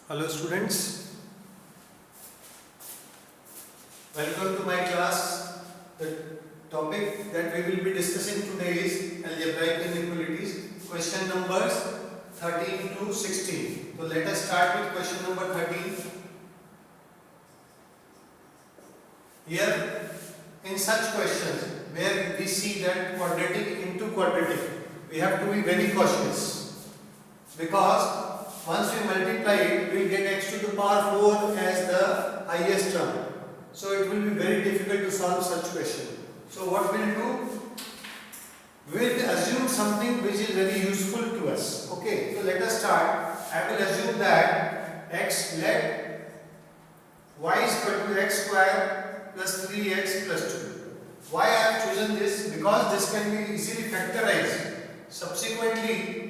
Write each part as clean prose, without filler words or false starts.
Hello students, welcome to my class. The topic that we will be discussing today is algebraic inequalities, question numbers 13 to 16. So let us start with question number 13. Here in such questions where we see that quadratic into quadratic, we have to be very cautious because once we multiply it, we will get x to the power 4 as the highest term. So it will be very difficult to solve such question. So what we will do? We will assume something which is very useful to us. Okay, so let us start. I will assume that let y is equal to x square plus 3x plus 2. Why I have chosen this? Because this can be easily factorized. Subsequently,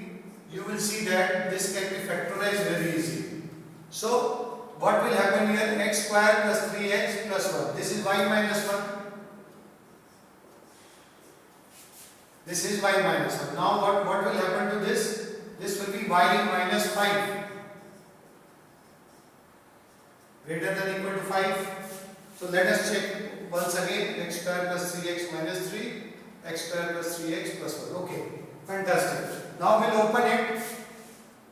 you will see that this can be factorized very easily. So, what will happen here? X square plus 3x plus 1. This is y minus 1. This is y minus 1. Now, what will happen to this? This will be y minus 5. Greater than or equal to 5. So, let us check once again. X square plus 3x minus 3. X square plus 3x plus 1. Okay. Fantastic. Now we'll open it.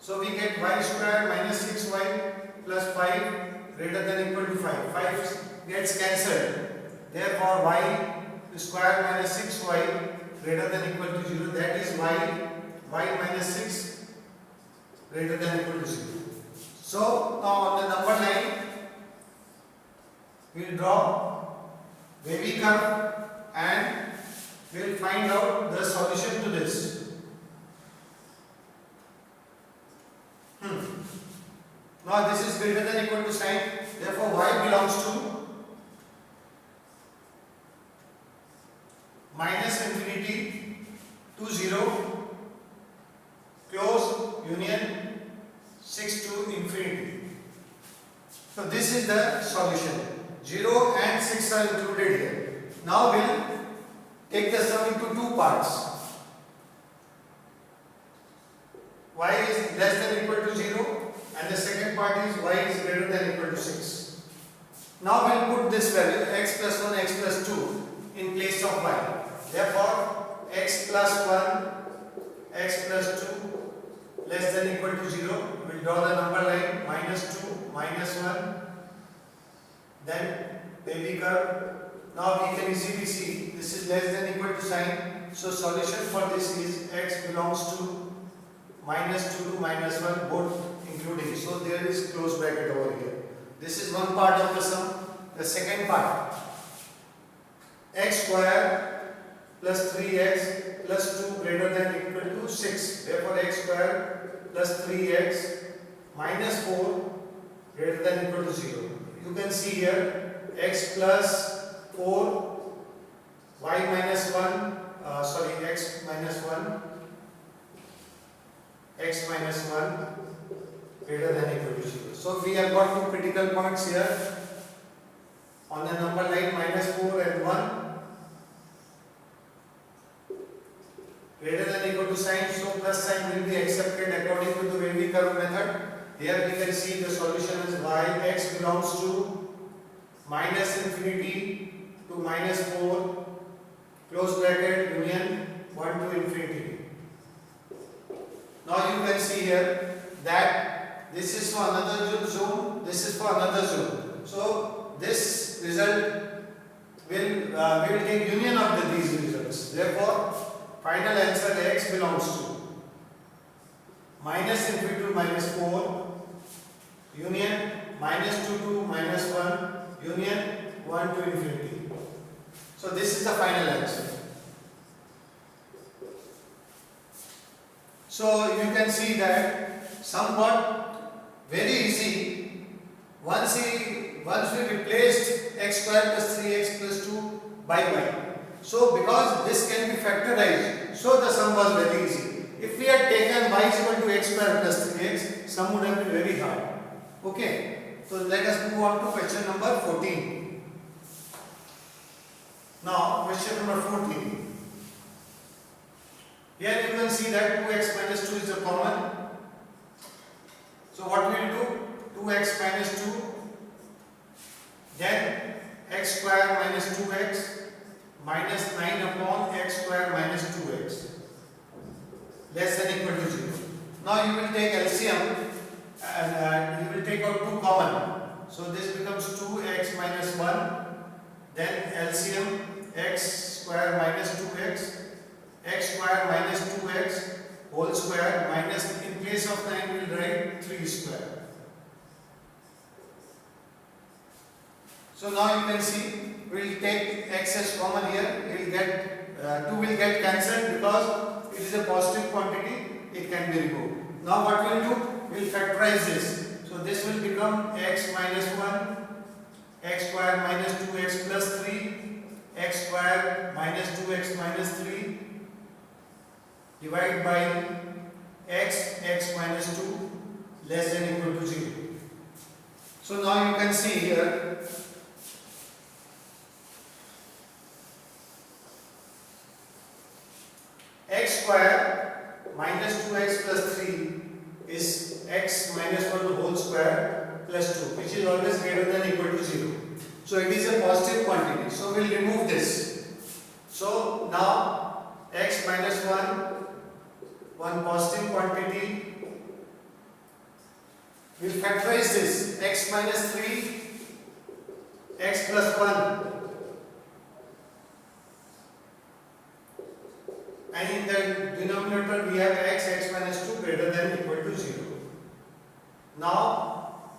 So we get y square minus 6y plus 5 greater than or equal to 5. 5 gets cancelled. Therefore y square minus 6y greater than or equal to 0. That is y minus 6 greater than or equal to 0. So now on the number line we will draw wavy curve and we will find out the solution to this. Now this is greater than or equal to sign, therefore y belongs to minus infinity to 0, close union 6 to infinity. So this is the solution. 0 and 6 are included here. Now we will take the sum into two parts. Y is less than or equal to 0 and the second part is y is greater than or equal to 6. Now we will put this value x plus 1, x plus 2 in place of y. Therefore, x plus 1, x plus 2 less than or equal to 0. We will draw the number line minus 2, minus 1. Then wavy curve. Now we can easily see this is less than or equal to sign. So solution for this is x belongs to minus 2 to minus 1 both including. So there is close bracket over here. This is one part of the sum. The second part, x square plus 3x plus 2 greater than or equal to 6. Therefore x square plus 3x minus 4 greater than or equal to 0. You can see here x plus 4 y minus 1 x minus 1 x minus 1 greater than or equal to 0. So we have got two critical points here on the number line minus 4 and 1 greater than or equal to sign. So plus sign will be accepted according to the wavy curve method. Here we can see the solution is y x belongs to minus infinity to minus 4 close bracket union 1 to infinity. Now you can see here that this is for another zone, this is for another zone. So this result will take union of these results. Therefore, final answer x belongs to minus infinity to minus 4 union minus 2 to minus 1 union 1 to infinity. So this is the final answer. So you can see that somewhat very easy. Once we replaced x square plus 3x plus 2 by y. So because this can be factorized, so the sum was very easy. If we had taken y is equal to x square plus 3x, sum would have been very hard. Okay. So let us move on to question number 14. Now question number 14. Here you can see that 2x minus 2 is a common. So what we will do? 2x minus 2, then x square minus 2x minus 9 upon x square minus 2x less than equal to 0. Now you will take LCM and you will take out 2 common. So this becomes 2x minus 1, then LCM x square minus 2x, x square minus 2x whole square minus, in place of 9 we will write 3 square. So now you can see we will take x as common here, we will get 2 will get cancelled because it is a positive quantity, it can be removed. Now what we will do? We will factorize this. So this will become x minus 1, x square minus 2x plus 3, x square minus 2x minus 3 divided by x minus 2 less than equal to 0. So now you can see here x square minus 2x plus 3 is x minus 1 whole square plus 2, which is always greater than equal to 0. So it is a positive quantity. So we will remove this. So now x minus 1 positive quantity. We will factorize this. X minus 3, x plus 1. And in the denominator we have x minus 2 greater than equal to 0. Now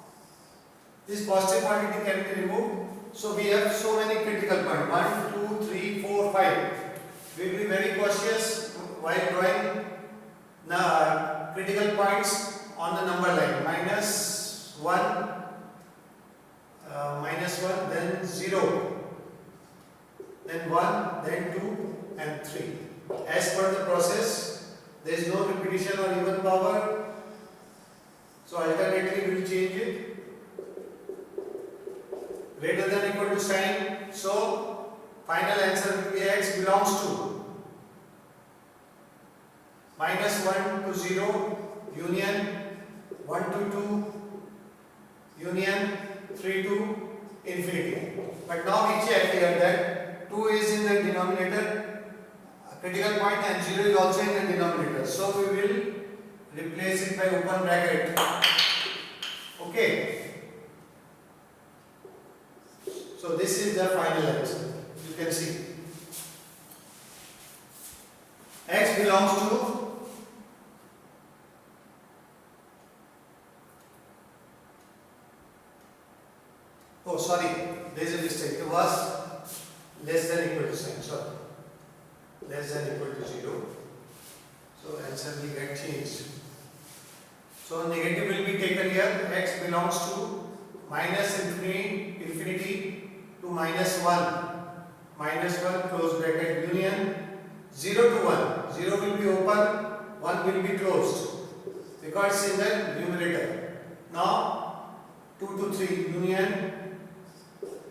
this positive quantity can be removed. So we have so many critical points, 1, 2, 3, 4, 5. We will be very cautious while drawing the critical points on the number line. Minus 1, then 0, then 1, then 2 and 3. As per the process, there is no repetition or even power. So alternately we will change it. Greater than equal to sign. So final answer will be x belongs to minus 1 to 0 union 1 to 2 union 3 to infinity. But now we check here that 2 is in the denominator, critical point, and 0 is also in the denominator. So we will replace it by open bracket. Okay. So this is the final answer. You can see x belongs to there is a mistake. It was less than equal to sign. Sorry, less than equal to 0. So answer will get changed. So negative will be taken here. X belongs to minus infinity to minus 1 close bracket union 0 to 1. 0 will be open, 1 will be closed because in the numerator. Now 2 to 3 union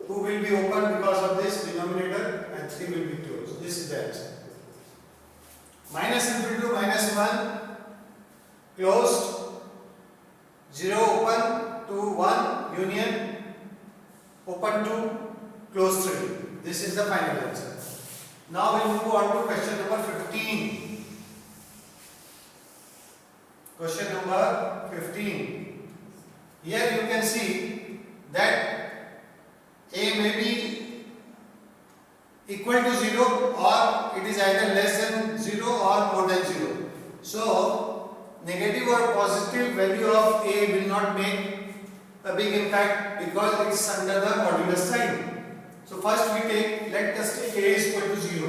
2 will be open because of this denominator and 3 will be closed. This is the answer. Minus infinity to minus 1 closed, 0 open to 1 union open to close 3. This is the final answer. Now we move on to question number 15. Question number 15. Here you can see that A may be equal to 0 or it is either less than 0 or more than 0. So negative or positive value of A will not make a big impact because it is under the modulus sign. So first let us take A is equal to 0.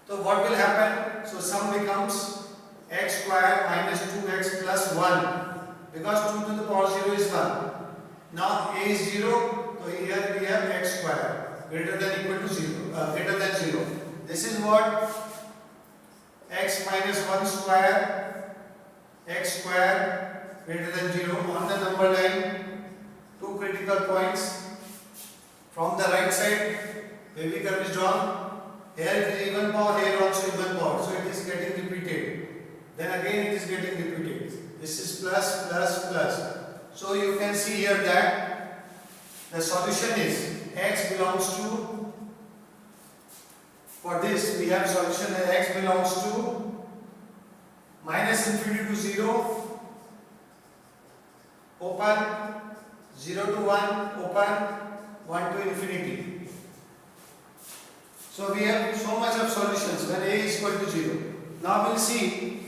So what will happen? So sum becomes x square minus 2x plus 1 because 2 to the power 0 is 1. Now A is 0, so here we have x square greater than equal to 0, greater than 0. This is what x minus 1 square, x square greater than 0 on the number line. Two critical points. From the right side, wavy curve is drawn. Here it is even power, here also even power. So it is getting repeated. Then again it is getting repeated. This is plus, plus, plus. So you can see here that the solution is x belongs to, for this we have solution as x belongs to minus infinity to 0, open, 0 to 1, open, 1 to infinity. So we have so much of solutions when a is equal to 0. Now we'll see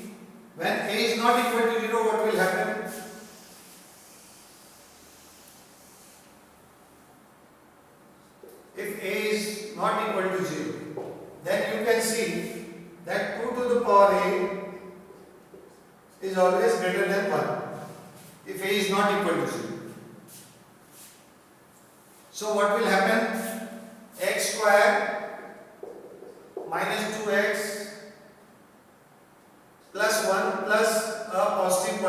when a is not equal to 0 what will happen. If a is not equal to 0, then you can see that 2 to the power a is always greater than 1 if a is not equal to 0. So what will happen? X square minus 2x plus 1 plus a positive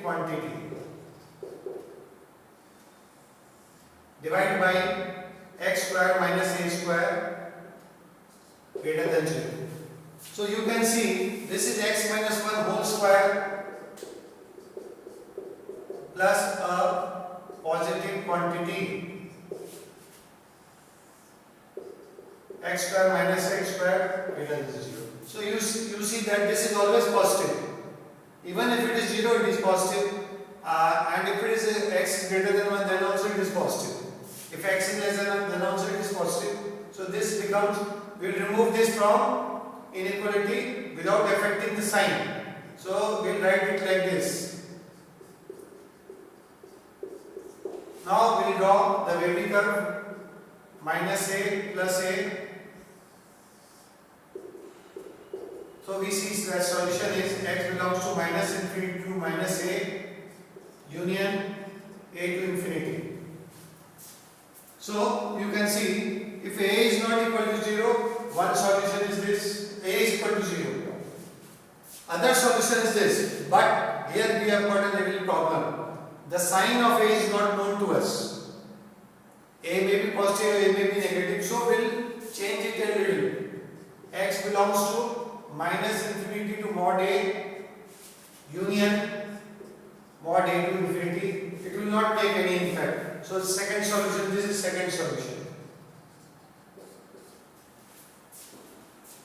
quantity divided by x square minus a square greater than 0. So you can see this is x minus 1 whole square plus a positive quantity x square minus x square greater than 0. So you see that this is always positive. Even if it is 0, it is positive. And if it is x greater than 1, then also it is positive. If x is less than 1, then also it is positive. So this becomes, we will remove this from inequality without affecting the sign. So we will write it like this. Now we will draw the wavy curve minus a plus a. So we see that solution is x belongs to minus infinity to minus a union a to infinity. So you can see if a is not equal to 0, one solution is this, a is equal to 0. Other solution is this, but here we have got a little problem. The sign of a is not known to us. A may be positive, a may be negative, so we'll change it a little. X belongs to minus infinity to mod a union mod a to infinity. It will not take any impact. So the second solution, this is second solution.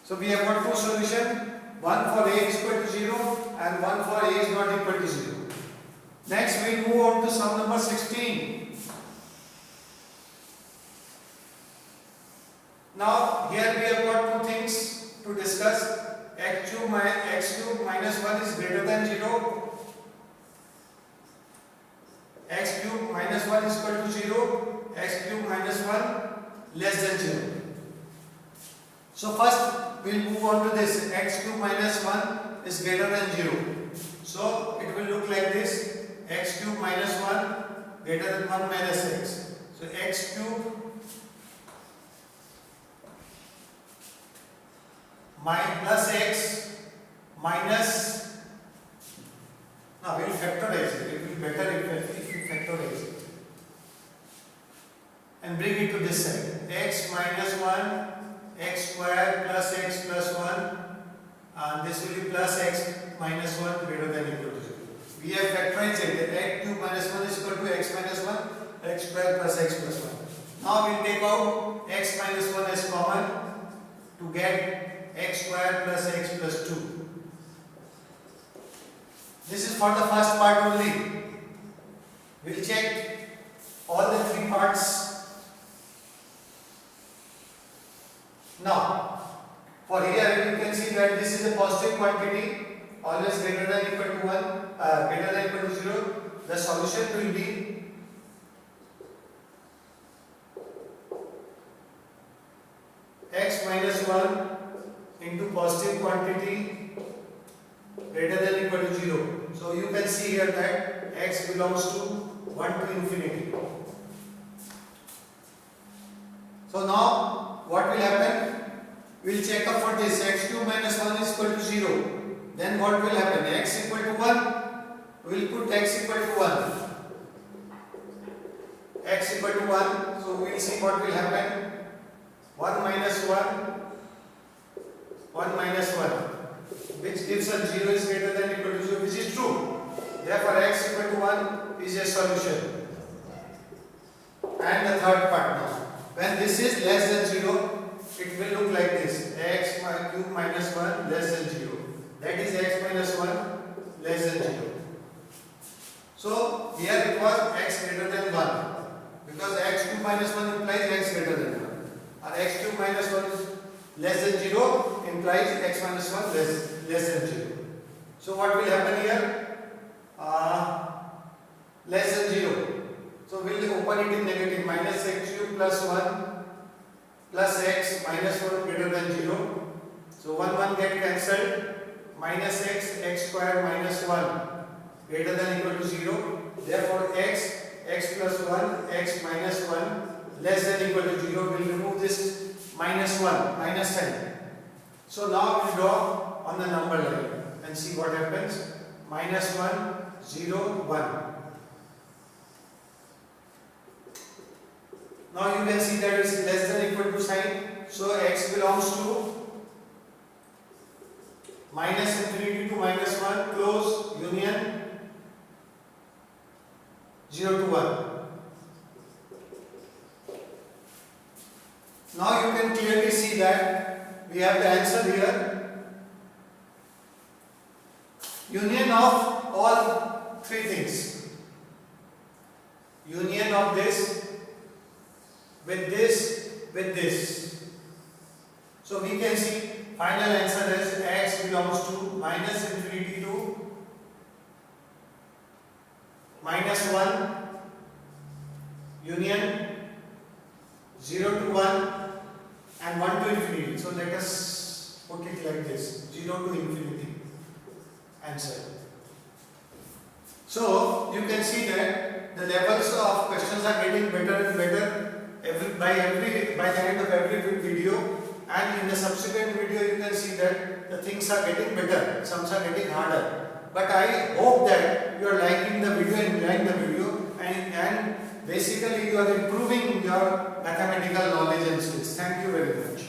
So we have got two solutions, one for a is equal to 0 and one for a is not equal to 0. Next we move on to sum number 16. Now here we have got two things to discuss. X cube minus 1 is greater than 0. X cube minus 1 is equal to 0. X cube minus 1 less than 0. So first we will move on to this. X cube minus 1 is greater than 0. So it will look like this. X cube minus 1 greater than 1 minus x. So x cube plus x minus, now we will factorize it. It will be better if you factorize it and bring it to this side. X minus 1 x square plus x plus 1, and this will be plus x minus 1 greater than or equal to 0. We have factorized it. X cube minus 1 is equal to x minus 1 x square plus x plus 1. Now we will take out x minus 1 as common to get x square plus x plus 2. This is for the first part only. We will check all the three parts. Now, for here you can see that this is a positive quantity, always greater than or equal to 1, greater than or equal to 0. The solution will be x minus 1 into positive quantity greater than or equal to 0. So you can see here that x belongs to 1 to infinity. So now what will happen? We will check up for this. X cube minus 1 is equal to 0. Then what will happen? X equal to 1. We will put x equal to 1. X equal to 1. So we will see what will happen. 1 minus 1. 1 minus 1. which gives us 0 is greater than equal to 0, which is true. Therefore, x equal to 1 is a solution. And the third part now. When this is less than 0, it will look like this. X cube minus 1 less than 0. That is x minus 1 less than 0. So here it was x greater than 1. Because x cube minus 1 implies x greater than 1. Or x cube minus 1 is less than 0 implies x minus 1 less than 0. So what will happen here? Less than 0. So we will open it in negative. Minus x cube plus 1 plus x minus 1 greater than 0. So 1 get cancelled. Minus x square minus 1 greater than equal to 0. Therefore x plus 1, x minus 1 less than equal to 0. We will remove this minus 1, minus sign. So now we draw on the number line and see what happens. Minus 1, 0, 1. Now you can see that it is less than equal to sign. So x belongs to minus infinity to minus 1, close union 0 to 1. Now you can clearly see that we have the answer here. Union of all three things. Union of this with this with this. So we can see final answer is x belongs to minus infinity to minus 1 union 0 to 1 and 1 to infinity. So let us put it like this, 0 to infinity answer. So you can see that the levels of questions are getting better and better by the end of every video, and in the subsequent video you can see that the things are getting better, some are getting harder. But I hope that you are liking the video and enjoying the video, and basically you are improving your mathematical knowledge and skills. Thank you very much.